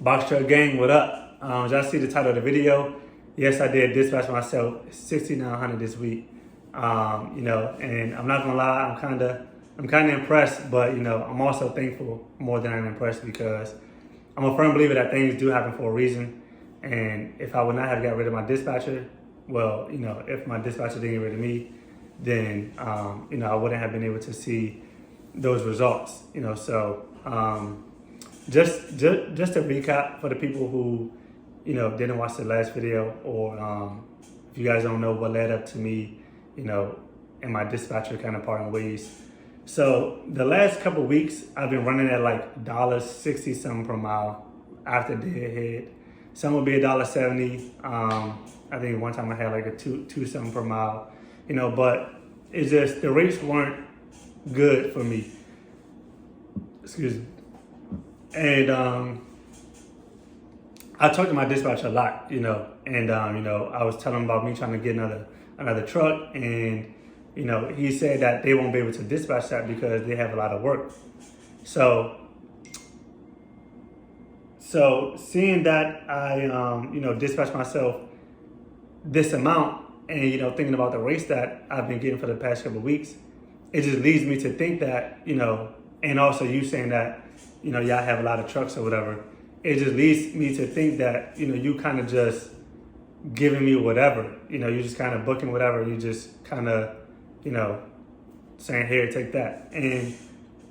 Box Truck Gang, what up? Y'all see the title of the video? Yes, I did dispatch myself 6,900 this week. And I'm not gonna lie, I'm kinda impressed, but I'm also thankful more than I'm impressed because I'm a firm believer that things do happen for a reason. And if I would not have got rid of my dispatcher, well, if my dispatcher didn't get rid of me, then I wouldn't have been able to see those results. Just to recap for the people who didn't watch the last video, or if you guys don't know what led up to me and my dispatcher kind of parting ways. So the last couple of weeks I've been running at like $1.60 something per mile after deadhead. Some will be $1.70. I think one time I had like a two something per mile, but it's just the rates weren't good for me. Excuse me. And I talked to my dispatcher a lot, I was telling him about me trying to get another truck, and he said that they won't be able to dispatch that because they have a lot of work. So seeing that I dispatch myself this amount, and thinking about the race that I've been getting for the past couple of weeks, it just leads me to think that and also you saying that y'all have a lot of trucks or whatever, it just leads me to think that you kind of just giving me whatever, you just kind of booking whatever, you just kind of saying, here, take that. And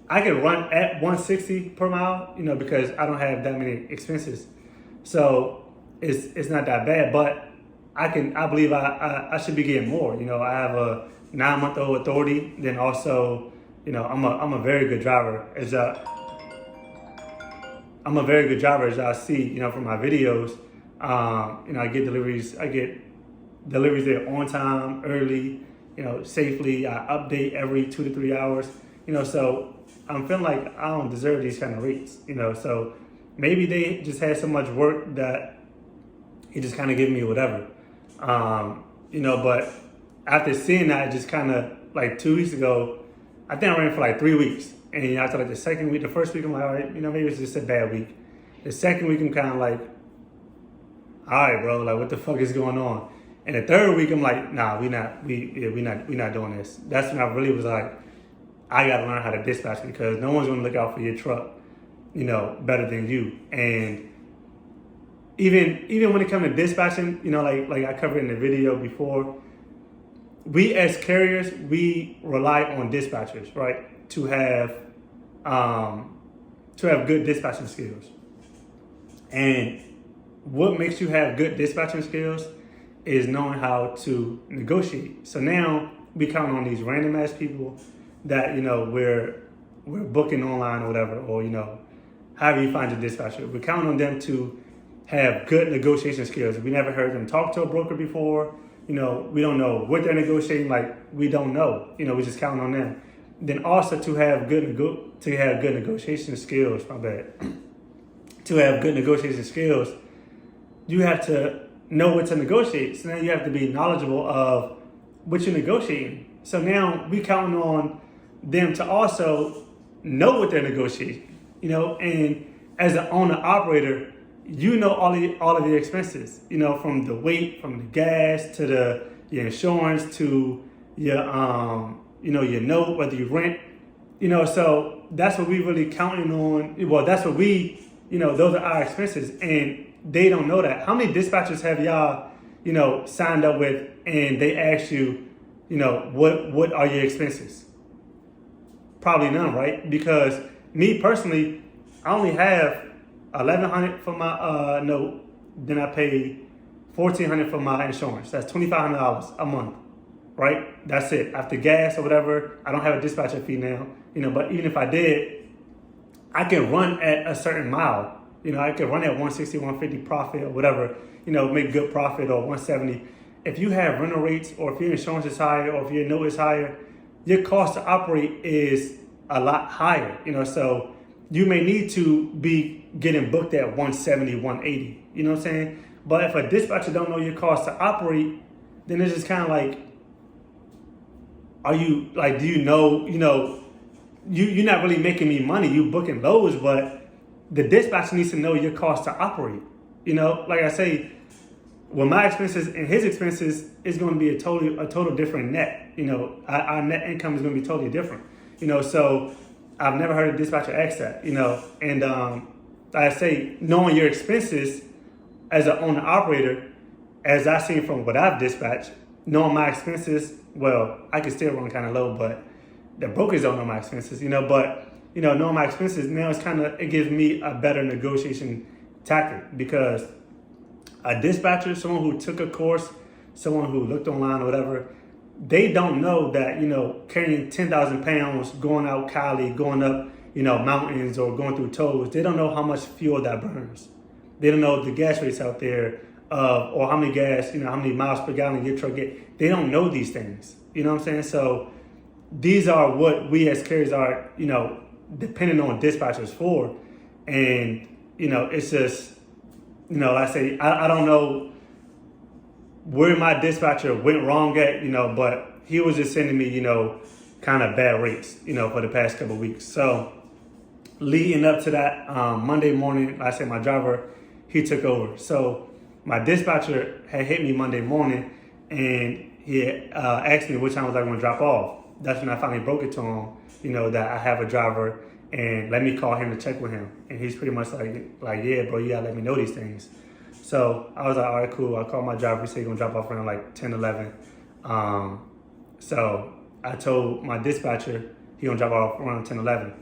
I can run at 160 per mile, because I don't have that many expenses, so it's not that bad. But I believe I should be getting more. I have a 9-month-old authority. Then also, I'm a very good driver, as y'all see, from my videos. I get deliveries there on time, early, safely. I update every 2 to 3 hours, so I'm feeling like I don't deserve these kind of rates, so maybe they just had so much work that he just kind of gave me whatever, but after seeing that, just kind of like 2 weeks ago, I think I ran for like 3 weeks. And after like the second week, the first week I'm like, all right, maybe it's just a bad week. The second week I'm kind of like, all right, bro, like what the fuck is going on? And the third week I'm like, nah, we not doing this. That's when I really was like, I gotta learn how to dispatch, because no one's gonna look out for your truck, better than you. And even when it comes to dispatching, like I covered in the video before, we as carriers, we rely on dispatchers, right, to have good dispatching skills. And what makes you have good dispatching skills is knowing how to negotiate. So now we count on these random ass people that we're booking online or whatever, or however you find your dispatcher. We count on them to have good negotiation skills. We never heard them talk to a broker before. We don't know what they're negotiating. Like, we don't know. We just count on them. Then also to have good negotiation skills. My bad. To have good negotiation skills, you have to know what to negotiate. So now you have to be knowledgeable of what you're negotiating. So now we counting on them to also know what they're negotiating. And as an owner operator, all of your expenses, from the weight, from the gas to your insurance to your your note, whether you rent, so that's what we really counting on. Well, that's what we, those are our expenses, and they don't know that. How many dispatchers have y'all, signed up with, and they ask you, what are your expenses? Probably none, right? Because me personally, I only have $1,100 for my note. Then I pay $1,400 for my insurance. That's $2,500 a month, right? That's it. After gas or whatever, I don't have a dispatcher fee now. But even if I did, I can run at a certain mile. I can run at 160, 150 profit or whatever. Make good profit, or 170. If you have rental rates, or if your insurance is higher, or if your note is higher, your cost to operate is a lot higher. So you may need to be getting booked at 170, 180, you know what I'm saying? But if a dispatcher don't know your cost to operate, then it's just kind of like, are you, like, do you're not really making me money. You booking loads, but the dispatcher needs to know your cost to operate. You know, like I say, well, my expenses and his expenses is going to be a total different net. You know, our net income is going to be totally different. You know, so I've never heard a dispatcher ask that. You know, and like I say, knowing your expenses as an owner operator, as I've seen from what I've dispatched, knowing my expenses, well, I can still run kind of low, but the brokers don't know my expenses. You know, but you know, knowing my expenses now it gives me a better negotiation tactic, because a dispatcher, someone who took a course, someone who looked online or whatever, they don't know that, you know, carrying 10,000 pounds, going out Cali, going up, you know, mountains or going through tolls, they don't know how much fuel that burns. They don't know the gas rates out there, or how many gas, you know, how many miles per gallon your truck get. They don't know these things. You know what I'm saying? So these are what we as carriers are, you know, depending on dispatchers for. And, you know, it's just, you know, like I say, I don't know where my dispatcher went wrong at, you know, but he was just sending me, you know, kind of bad rates, you know, for the past couple of weeks. So leading up to that, Monday morning, like I said, my driver, he took over. So my dispatcher had hit me Monday morning, and he asked me which time was I going to drop off. That's when I finally broke it to him, you know, that I have a driver, and let me call him to check with him. And he's pretty much like, yeah, bro, you gotta let me know these things. So I was like, all right, cool. I called my driver. He said he's gonna drop off around like 10, 11. So I told my dispatcher he gonna drop off around 10, 11.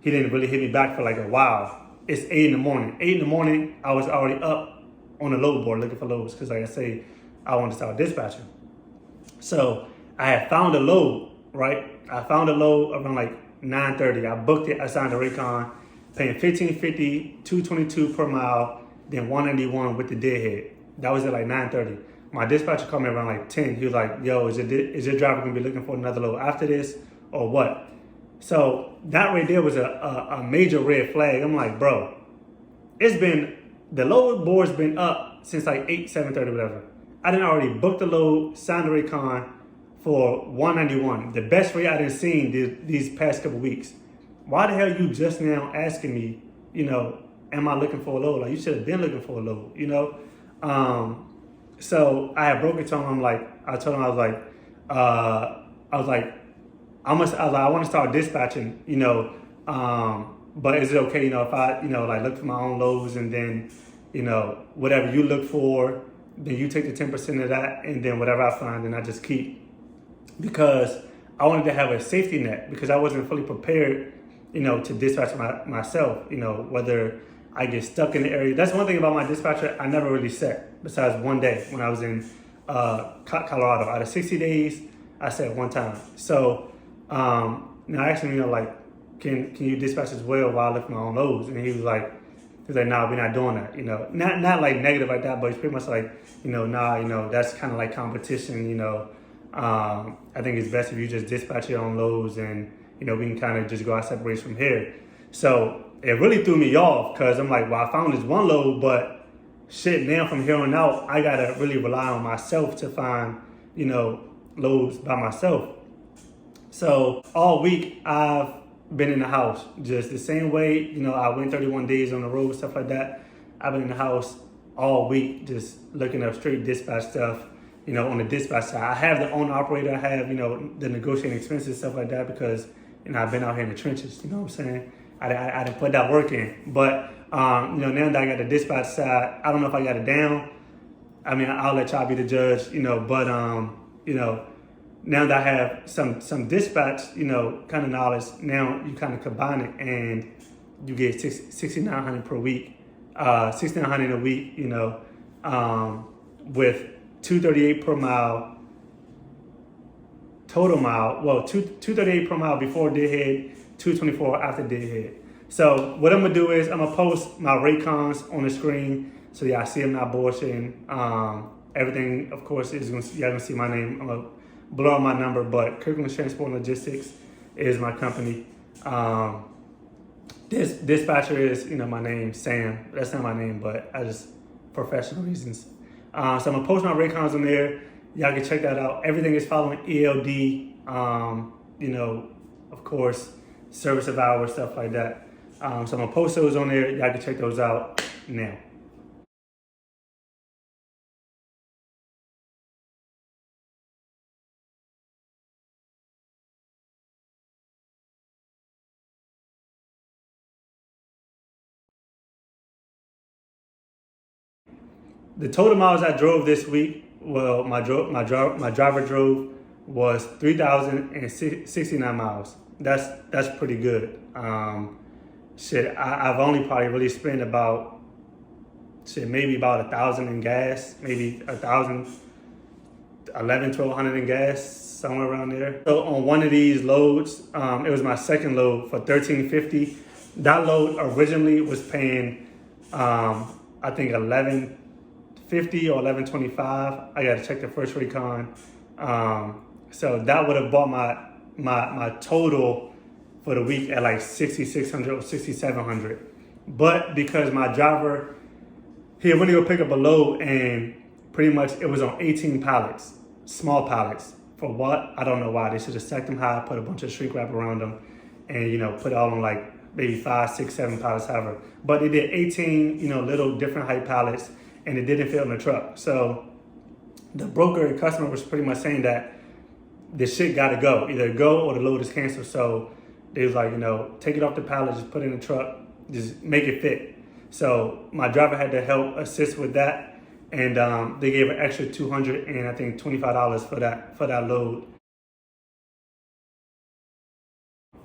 He didn't really hit me back for like a while. It's 8 in the morning. 8 in the morning, I was already up on the load board looking for loads, because like I say, I wanted to start dispatching. So I had found a load, right? I found a load around like 9:30. I booked it. I signed a Raycon, paying $15.50, $2.22 per mile, then $191 with the deadhead. That was at like 9:30. My dispatcher called me around like 10. He was like, "Yo, is your driver gonna be looking for another load after this, or what?" So that right there was a major red flag. I'm like, bro, the load board's been up since like 7:30, whatever. I didn't already book the load, signed the Raycon for $191, the best rate I done seen these past couple weeks. Why the hell you just now asking me, you know, am I looking for a load? Like, you should have been looking for a load, you know? So I had broken to him. I told him, I was like, I want to start dispatching, you know, but is it okay, you know, if I, you know, like look for my own loads, and then, you know, whatever you look for, then you take the 10% of that, and then whatever I find, then I just keep. Because I wanted to have a safety net, because I wasn't fully prepared, you know, to dispatch myself, you know, whether I get stuck in the area. That's one thing about my dispatcher I never really set, besides one day when I was in Colorado. Out of 60 days, I set one time. So now I asked him, you know, like, can you dispatch as well while I lift my own loads? And he was like, nah, we're not doing that, you know. Not like negative like that, but it's pretty much like, you know, nah, you know, that's kind of like competition, you know. I think it's best if you just dispatch your own loads, and, you know, we can kind of just go our separate ways from here. So it really threw me off, because I'm like, well, I found this one load, but shit, now from here on out, I got to really rely on myself to find, you know, loads by myself. So all week I've been in the house just the same way, you know, I went 31 days on the road, stuff like that. I've been in the house all week just looking up straight dispatch stuff, you know, on the dispatch side. I have the owner operator, I have, you know, the negotiating expenses, stuff like that, because, you know, I've been out here in the trenches, you know what I'm saying? I didn't put that work in. But, you know, now that I got the dispatch side, I don't know if I got it down. I mean, I'll let y'all be the judge, you know, but, you know, now that I have some dispatch, you know, kind of knowledge, now you kind of combine it and you get $6,900 per week, $6,900 a week, you know, with $238 per mile total mile. Well, $238 per mile before deadhead, $224 after deadhead. So what I'm gonna do is I'm gonna post my Raycons on the screen so y'all see I'm not bullshitting. Everything, of course, y'all gonna see my name. I'm gonna blur out my number, but Kirkland Transport and Logistics is my company. This dispatcher is, you know, my name, Sam. That's not my name, but I just, professional reasons. So I'm gonna post my Raycons on there. Y'all can check that out. Everything is following ELD, you know, of course, service of hours, stuff like that. So I'm gonna post those on there. Y'all can check those out now. The total miles I drove this week, well, my driver drove was 3,069 miles. That's pretty good. I've only probably really spent about maybe about 1,000 in gas, maybe 1,000, 1,200 in gas, somewhere around there. So on one of these loads, it was my second load for 1,350. That load originally was paying, I think 1,150 or 1,125. I got to check the first recon. So that would have bought my total for the week at like 6,600 or 6,700. But because my driver, he went to go pick up a load and pretty much it was on 18 pallets, small pallets. For what? I don't know why. They should have stacked them high, put a bunch of shrink wrap around them, and put it all on like maybe 5, 6, 7 pallets, however. But they did 18, little different height pallets, and it didn't fit in the truck. So the broker and customer was pretty much saying that the shit gotta go. Either go or the load is canceled. So they was like, take it off the pallet, just put it in the truck, just make it fit. So my driver had to help assist with that. And they gave an extra $200 and I think $25 for that load.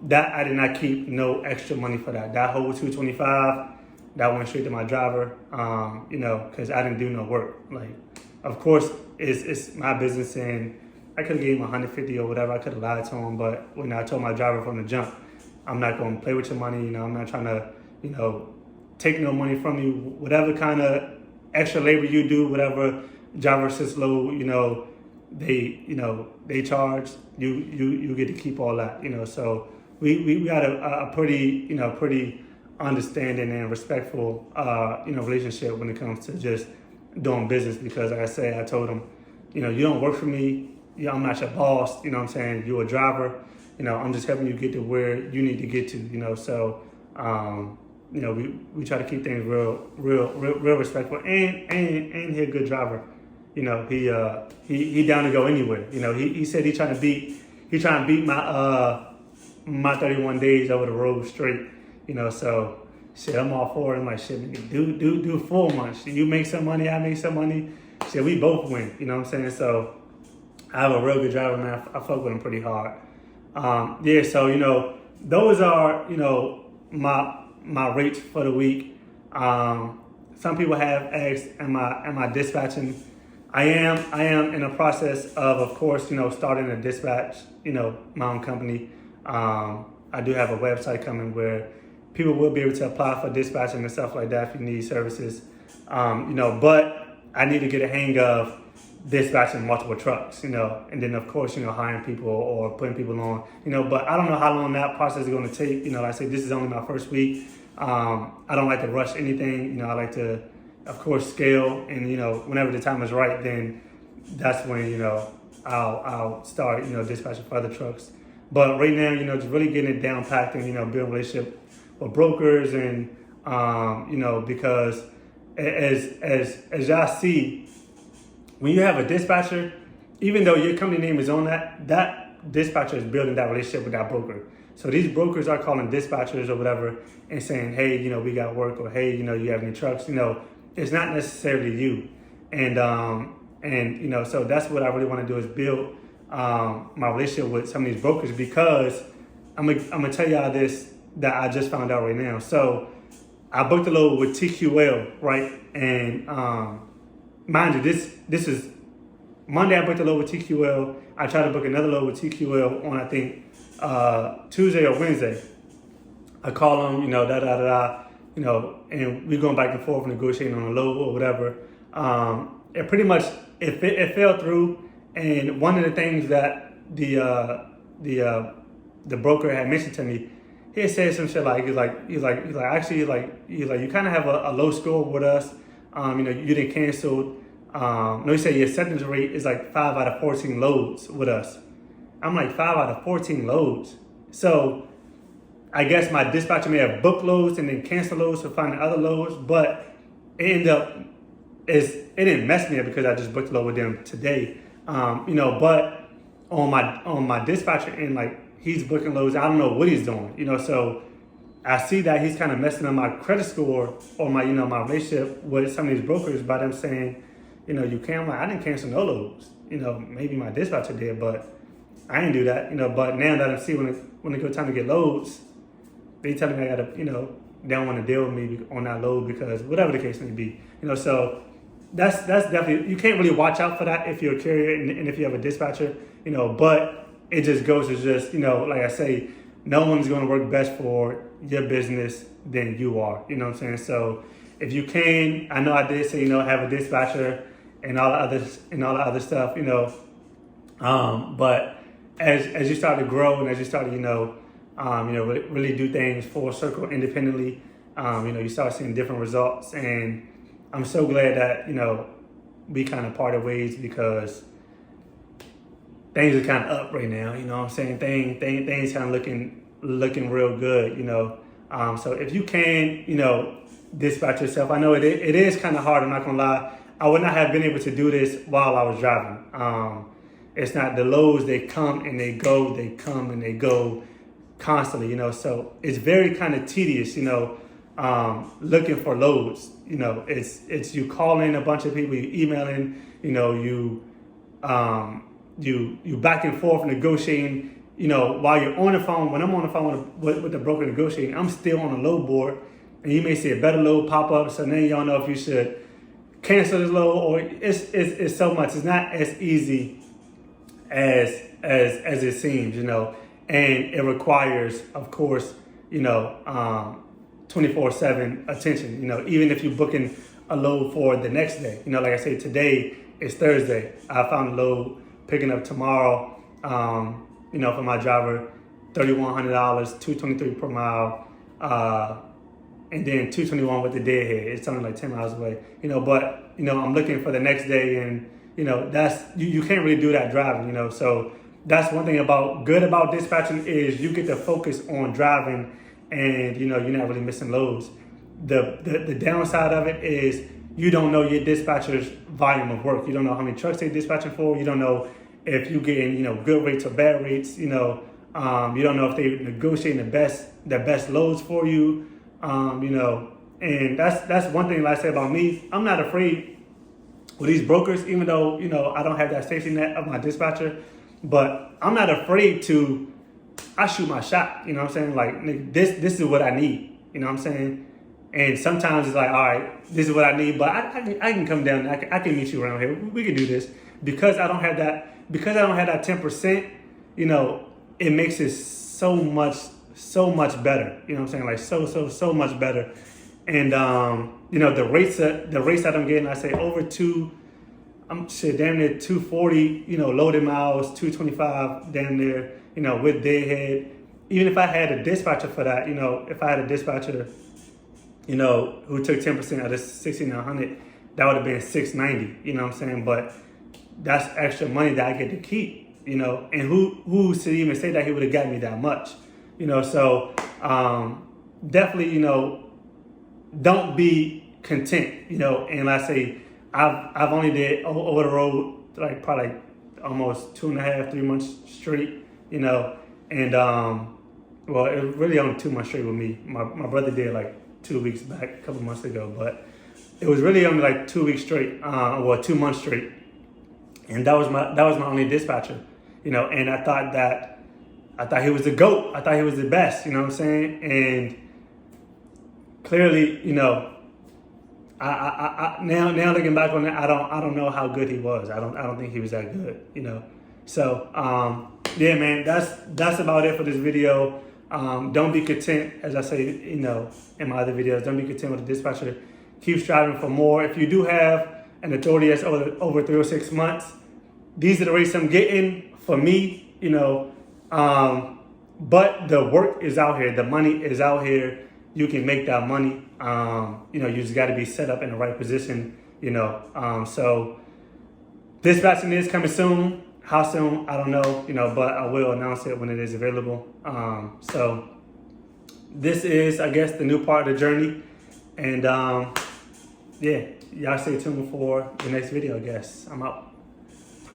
That I did not keep no extra money for that. That whole $225, that went straight to my driver. Because I didn't do no work. Like, of course, it's my business, and I could have gave him $150 or whatever. I could have lied to him, but when I told my driver from the jump, I'm not going to play with your money. I'm not trying to, take no money from you. Whatever kind of extra labor you do, whatever driver assist load, they charge, you get to keep all that, So we got a pretty, pretty understanding and respectful, relationship when it comes to just doing business. Because like I say, I told him, you don't work for me. I'm not your boss. You know what I'm saying? You're a driver. I'm just helping you get to where you need to get to. So, we try to keep things real respectful, and he's a good driver. He down to go anywhere. He said he trying to beat my 31 days over the road straight. So shit, I'm all for it. I'm like, shit, nigga, do 4 months. You make some money, I make some money. Shit, we both win. You know what I'm saying? So I have a real good driver, man. I fuck with him pretty hard. So those are my rates for the week. Some people have asked, am I dispatching? I am in the process of course, starting a dispatch, my own company. I do have a website coming where people will be able to apply for dispatching and stuff like that if you need services. But I need to get a hang of dispatching multiple trucks, and then of course, hiring people or putting people on, but I don't know how long that process is going to take. Like I say, this is only my first week. I don't like to rush anything. I like to, of course, scale, and, whenever the time is right, then that's when, I'll start, dispatching for other trucks. But right now, just really getting it down packed and, building a relationship with brokers and, because as y'all see, when you have a dispatcher, even though your company name is on that dispatcher is building that relationship with that broker. So these brokers are calling dispatchers or whatever and saying, hey, we got work, or hey, you have any trucks? It's not necessarily you. And so that's what I really want to do, is build my relationship with some of these brokers, because I'm gonna tell y'all this that I just found out right now. So I booked a load with TQL, right? And mind you, this is Monday. I booked a load with TQL. I tried to book another load with TQL on, I think, Tuesday or Wednesday. I call them, and we're going back and forth negotiating on a load or whatever. It pretty much it fell through. And one of the things that the broker had mentioned to me, he had said some shit like he's like you kind of have a low score with us. You didn't cancel. No, he said your acceptance rate is like 5 out of 14 loads with us. I'm like, 5 out of 14 loads. So I guess my dispatcher may have booked loads and then canceled loads to find other loads, but it ended up it didn't mess me up because I just booked a load with them today. But on my dispatcher end, like he's booking loads, I don't know what he's doing, so I see that he's kind of messing up my credit score or my, my relationship with some of these brokers by them saying, you can't, I didn't cancel no loads. Maybe my dispatcher did, but I didn't do that, but now that I see when it go time to get loads, they tell me I gotta, they don't want to deal with me on that load because whatever the case may be, so that's definitely, you can't really watch out for that if you're a carrier and if you have a dispatcher, but it just goes to just, like I say, no one's going to work best for your business than you are, what I'm saying? So if you can, I know I did say, have a dispatcher and all the other stuff, but as you start to grow and as you start to, really do things full circle independently, you start seeing different results. And I'm so glad that, we kind of parted ways because things are kind of up right now, what I'm saying? Things kind of looking real good, So if you can, dispatch yourself. I know it is kind of hard, I'm not gonna lie. I would not have been able to do this while I was driving. It's not the loads, they come and they go, they come and they go constantly, so it's very kind of tedious, looking for loads. It's you calling a bunch of people, you emailing, you back and forth negotiating, while you're on the phone. When I'm on the phone with the broker negotiating, I'm still on the load board, and you may see a better load pop up, so then you don't know if you should cancel this load or it's so much. It's not as easy as it seems, and it requires, of course, 24/7 attention, even if you're booking a load for the next day. Like I said, today is Thursday. I found a load picking up tomorrow, for my driver, $3,100, $223 per mile, and then $221 with the deadhead. It's only like 10 miles away, but, I'm looking for the next day, and, that's, you can't really do that driving, so that's one thing good about dispatching is you get to focus on driving and, you're not really missing loads. The downside of it is you don't know your dispatcher's volume of work. You don't know how many trucks they're dispatching for. You don't know if you're getting, good rates or bad rates. You don't know if they're negotiating the best loads for you. And that's one thing like I say about me. I'm not afraid with these brokers, even though, I don't have that safety net of my dispatcher, but I'm not afraid I shoot my shot, what I'm saying? Like, nigga, this is what I need, what I'm saying? And sometimes it's like, all right, this is what I need, but I can come down, I can meet you around here. We can do this. Because I don't have that 10%, it makes it so much better, what I'm saying? Like so much better. And, the rates that I'm getting, I say over damn near 240, loaded miles, 225 damn near, with deadhead. Even if I had a dispatcher for that, if I had a dispatcher, who took 10% of this 1,600, that would have been 690, what I'm saying? But that's extra money that I get to keep, and who should even say that he would have got me that much, so definitely, don't be content, and I say I've only did over the road like probably almost 2.5, 3 months straight, and well, it was really only 2 months straight with me. My brother did like 2 weeks back, a couple months ago, but it was really only like 2 weeks straight, 2 months straight, and that was my only dispatcher, and I thought he was the GOAT. I thought he was the best, what I'm saying, and clearly, I now looking back on it, I don't know how good he was. I don't think he was that good, So yeah, man, that's about it for this video. Don't be content, as I say, in my other videos. Don't be content with the dispatcher. Keep striving for more. If you do have an authority that's over 3 or 6 months, these are the rates I'm getting for me. But the work is out here. The money is out here. You can make that money. You just got to be set up in the right position. So dispatching is coming soon. How soon, I don't know, but I will announce it when it is available. So this is, I guess, the new part of the journey. And yeah, y'all stay tuned for the next video, I guess. I'm out.